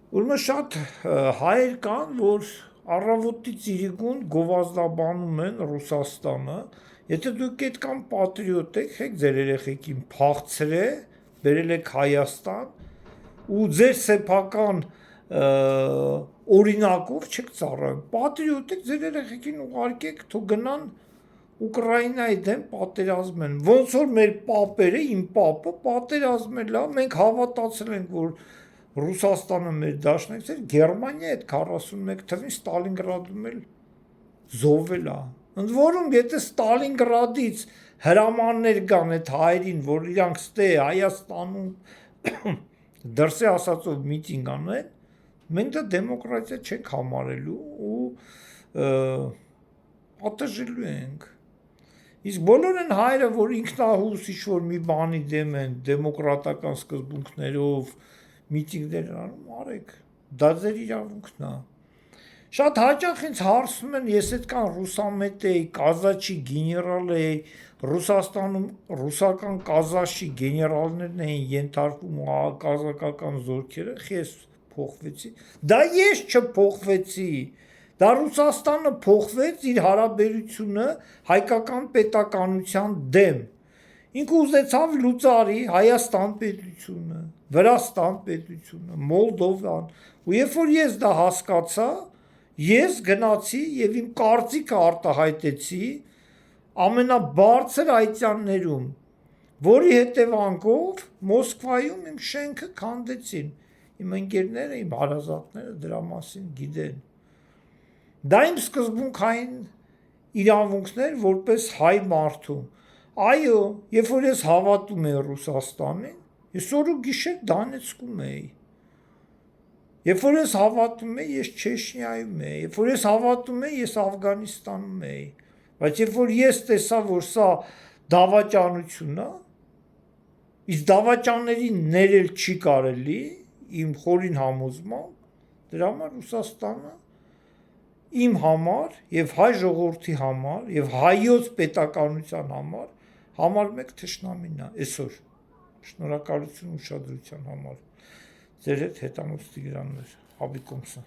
Ուրեմն շատ հայեր կան, որ առավոտից իրիկուն գովազդաբանում են Ռուսաստանը, եթե դուք այդքան պատրիոտ եք, հեք ձեր երեխեքին փախցրե, բերել եք Հայաստան ու ձեր սեփական օրինակով չեք ծառայում, պատրիոտ եք, ձեր երեխեքին ուղարկեք, թող գնան Ուկրաինայի դեմ պատերազմեն, ոնց որ մեր պապերը, իմ պապը պատերազմել է, մենք հավատացել ենք, որ Ռուսաստանը մեր դաշնակիցն էր, Գերմանիա այդ 41 թվին Ստալինգրադում էլ զոհվել է։ Ընդ որում, եթե Ստալինգրադից հրամաններ կան այդ հայերին, որ իրանք ստե Հայաստանում դրսի ասածով միտինգ անեն, մենք դա դեմոկրատիա չենք համարելու ու պատժելու ենք։ Իսկ բոլոր են հայերը, որ ինքնահուս ինչ-որ մի բանի դեմ են, դեմոկրատական սկզբունքներով միտինգներ անում, արեք, դա ձեր իրավունքն է։ Շատ հաճախ ինձ հարցնում են, ես այդքան ռուսամետ էի, կազաչի գեներալ էի, Ռուսաստանում ռուսական կազաշի գեներալներն էին ենթարկվում կազակական զորքերը, ես փոխվեցի։ Դա ես չփոխվեցի։ Դա Ռուսաստանը փոխվեց իր հարաբերությունը հայկական պետականության դեմ։ Ինքը ուզեցավ լուծարի Հայաստան պետությունը, Վրաստան պետությունը, Մոլդովան, ու երբ որ ես դա հասկացա, ես գնացի եւ իմ կարծիքը արտահայտեցի ամենաբարձր այցյաններում, որի հետևանքով Մոսկվայում իմ շենքը քանդեցին։ Իմ ընկերները, իմ հարազատները դրա մասին գիտեն։ Դա իմ սկզբունքային իրավունքներ որպես հայ մարդու։ Այո, երբ որ ես հավատում էի Ռուսաստանին, ես օր ու գիշեր Դոնեցկում էի։ Երբ որ ես հավատում էի, ես Չեչնիայում էի, երբ որ ես հավատում էի, ես Աֆղանստանում էի։ Բայց երբ որ ես տեսա, որ սա դավաճանություն է, իսկ դավաճաններին ներել չի կարելի, իմ խորին համոզմամբ, դրա համար Ռուսաստանը իմ համար եւ հայ ժողովրդի համար եւ հայոց պետականության համար մեկ թշնամին է այսօր։ Շնորհակալություն ուշադրության համար։ Ձեր հետ հետանոց Տիգրաններ, Հաբիկոմսը։